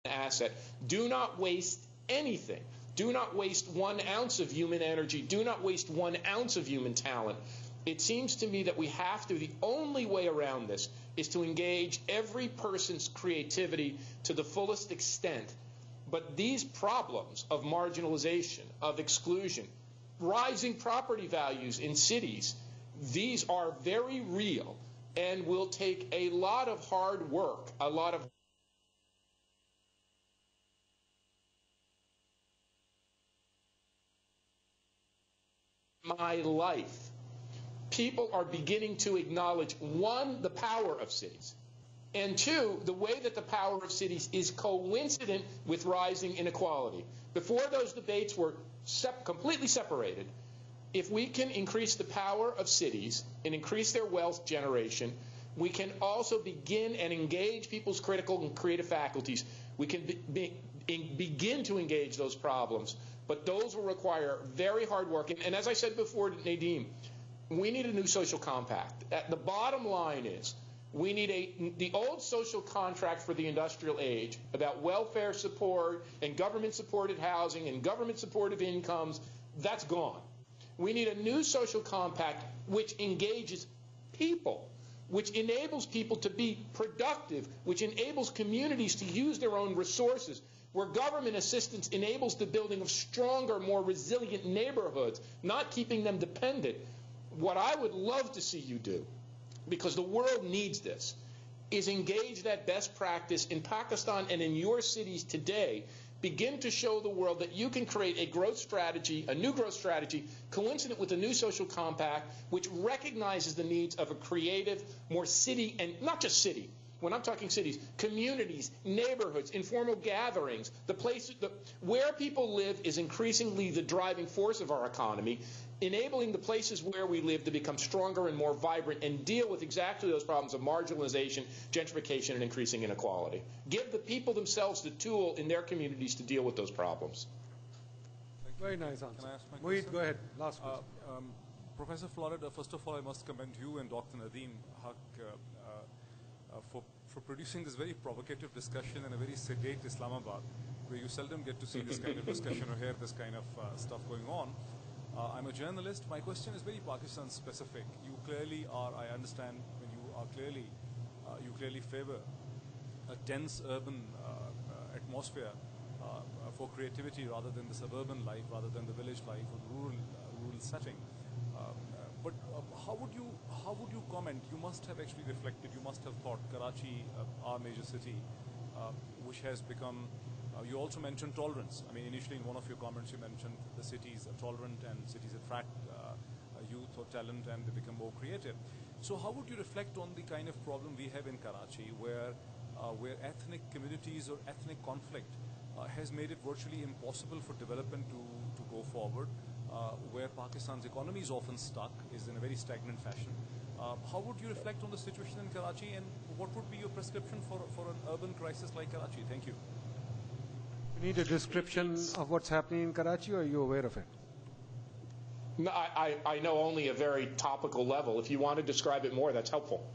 asset. Do not waste anything. Do not waste 1 ounce of human energy. Do not waste 1 ounce of human talent. It seems to me that we have to, the only way around this is to engage every person's creativity to the fullest extent. But these problems of marginalization, of exclusion, rising property values in cities, these are very real and will take a lot of hard work, a lot of my life. People are beginning to acknowledge, 1, the power of cities, and 2, the way that the power of cities is coincident with rising inequality. Before those debates were completely separated, if we can increase the power of cities and increase their wealth generation, we can also begin and engage people's critical and creative faculties. We can begin to engage those problems, but those will require very hard work. And as I said before to Nadeem, we need a new social compact. The bottom line is we need the old social contract for the industrial age about welfare support and government-supported housing and government-supported incomes. That's gone. We need a new social compact which engages people, which enables people to be productive, which enables communities to use their own resources, where government assistance enables the building of stronger, more resilient neighborhoods, not keeping them dependent. What I would love to see you do, because the world needs this, is engage that best practice in Pakistan and in your cities today. Begin to show the world that you can create a growth strategy, a new growth strategy, coincident with a new social compact, which recognizes the needs of a creative, more city, and not just city. When I'm talking cities, communities, neighborhoods, informal gatherings, the places, where people live is increasingly the driving force of our economy, enabling the places where we live to become stronger and more vibrant and deal with exactly those problems of marginalization, gentrification, and increasing inequality. Give the people themselves the tool in their communities to deal with those problems. Very nice answer. Can I ask my Mohit, question? go ahead. Last question. Professor Florida, first of all, I must commend you and Dr. Nadeem Haq for producing this very provocative discussion in a very sedate Islamabad, where you seldom get to see this kind of discussion or hear this kind of stuff going on. I'm a journalist. My question is very Pakistan specific. You clearly are, I understand, when you are clearly, you clearly favor a dense urban atmosphere for creativity rather than the suburban life, rather than the village life or the rural setting. But how would you comment? You must have actually reflected. You must have thought Karachi, our major city, which has become. You also mentioned tolerance. I mean, initially in one of your comments, you mentioned the cities are tolerant and cities attract youth or talent and they become more creative. So how would you reflect on the kind of problem we have in Karachi, where ethnic communities or ethnic conflict has made it virtually impossible for development to go forward, where Pakistan's economy is often stuck, is in a very stagnant fashion. How would you reflect on the situation in Karachi, and what would be your prescription for an urban crisis like Karachi? Thank you. You need a description of what's happening in Karachi, or are you aware of it? No, I know only a very topical level. If you want to describe it more, that's helpful.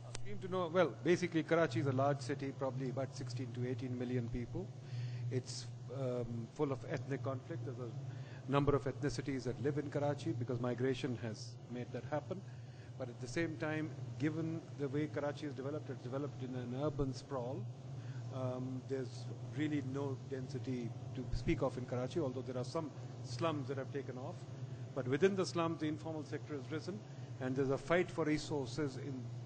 I seem to know, well, basically Karachi is a large city, probably about 16 to 18 million people. It's full of ethnic conflict. There's a number of ethnicities that live in Karachi because migration has made that happen. But at the same time, given the way Karachi is developed, it's developed in an urban sprawl. There's really no density to speak of in Karachi, although there are some slums that have taken off. But within the slums, the informal sector has risen, and there's a fight for resources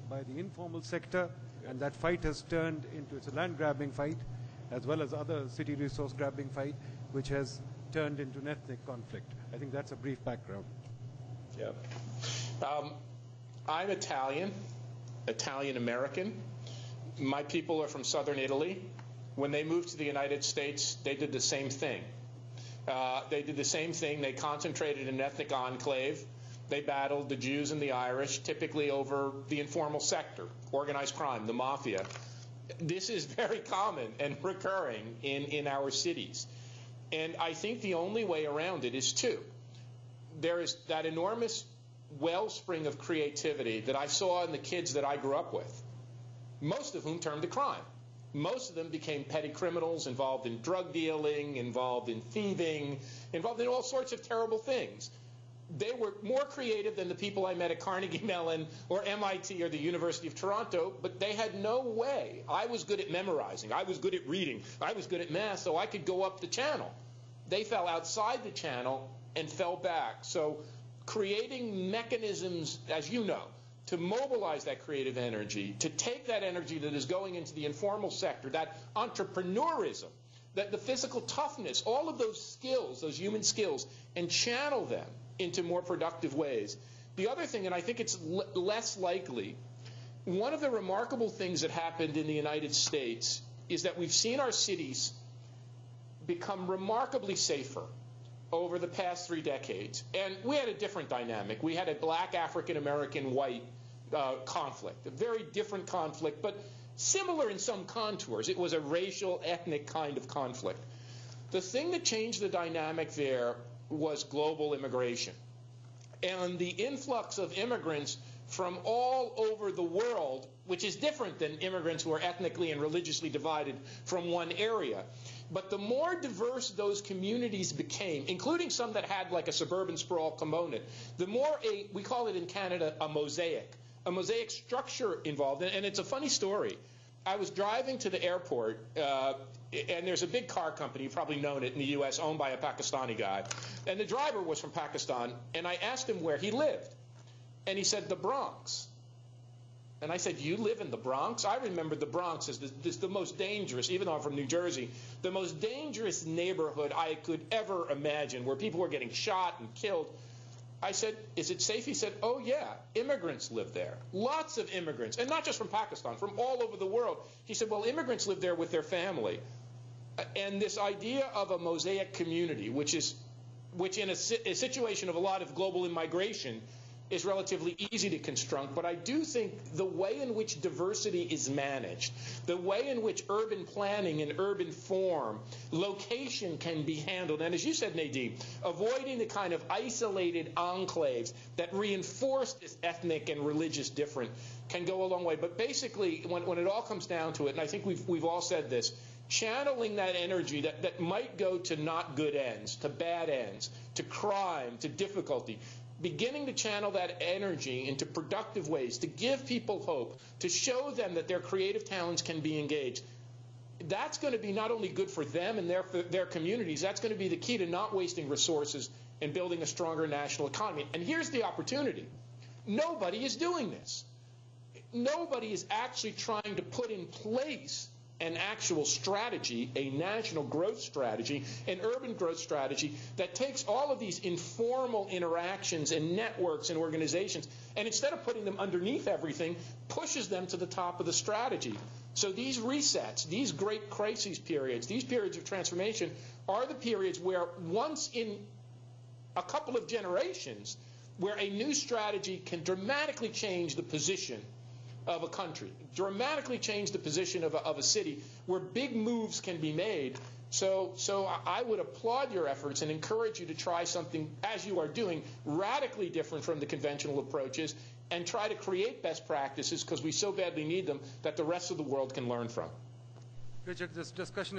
by the informal sector, and that fight has turned into, it's a land-grabbing fight, as well as other city resource-grabbing fight, which has turned into an ethnic conflict. I think that's a brief background. Yeah. I'm Italian-American. My people are from southern Italy. When they moved to the United States, they did the same thing. They concentrated in an ethnic enclave. They battled the Jews and the Irish, typically over the informal sector, organized crime, the mafia. This is very common and recurring in our cities. And I think the only way around it is two. There is that enormous wellspring of creativity that I saw in the kids that I grew up with, most of whom turned to crime. Most of them became petty criminals involved in drug dealing, involved in thieving, involved in all sorts of terrible things. They were more creative than the people I met at Carnegie Mellon or MIT or the University of Toronto, but they had no way. I was good at memorizing. I was good at reading. I was good at math, so I could go up the channel. They fell outside the channel and fell back. So creating mechanisms, as you know, to mobilize that creative energy, to take that energy that is going into the informal sector, that entrepreneurism, that the physical toughness, all of those skills, those human skills, and channel them into more productive ways. The other thing, and I think it's less likely, one of the remarkable things that happened in the United States is that we've seen our cities become remarkably safer over the past 3 decades. And we had a different dynamic. We had a black, African American, white conflict, a very different conflict, but similar in some contours. It was a racial, ethnic kind of conflict. The thing that changed the dynamic there was global immigration. And the influx of immigrants from all over the world, which is different than immigrants who are ethnically and religiously divided from one area. But the more diverse those communities became, including some that had like a suburban sprawl component, the more we call it in Canada a mosaic structure involved. And it's a funny story. I was driving to the airport, and there's a big car company, you've probably known it in the U.S., owned by a Pakistani guy. And the driver was from Pakistan, and I asked him where he lived. And he said, the Bronx. And I said, you live in the Bronx? I remember the Bronx as the most dangerous, even though I'm from New Jersey, the most dangerous neighborhood I could ever imagine, where people were getting shot and killed. I said, is it safe? He said, oh, yeah, immigrants live there. Lots of immigrants, and not just from Pakistan, from all over the world. He said, well, immigrants live there with their family. And this idea of a mosaic community, which in a situation of a lot of global immigration is relatively easy to construct, but I do think the way in which diversity is managed, the way in which urban planning and urban form, location can be handled, and as you said, Nadine, avoiding the kind of isolated enclaves that reinforce this ethnic and religious difference can go a long way. But basically, when it all comes down to it, and I think we've all said this, channeling that energy that might go to not good ends, to bad ends, to crime, to difficulty, beginning to channel that energy into productive ways, to give people hope, to show them that their creative talents can be engaged, that's going to be not only good for them and their communities, that's going to be the key to not wasting resources and building a stronger national economy. And here's the opportunity. Nobody is doing this. Nobody is actually trying to put in place an actual strategy, a national growth strategy, an urban growth strategy that takes all of these informal interactions and networks and organizations, and instead of putting them underneath everything, pushes them to the top of the strategy. So these resets, these great crises periods, these periods of transformation are the periods where once in a couple of generations, where a new strategy can dramatically change the position of a country, dramatically change the position of a city, where big moves can be made. So I would applaud your efforts and encourage you to try something, as you are doing, radically different from the conventional approaches, and try to create best practices, because we so badly need them, that the rest of the world can learn from. Richard, this discussion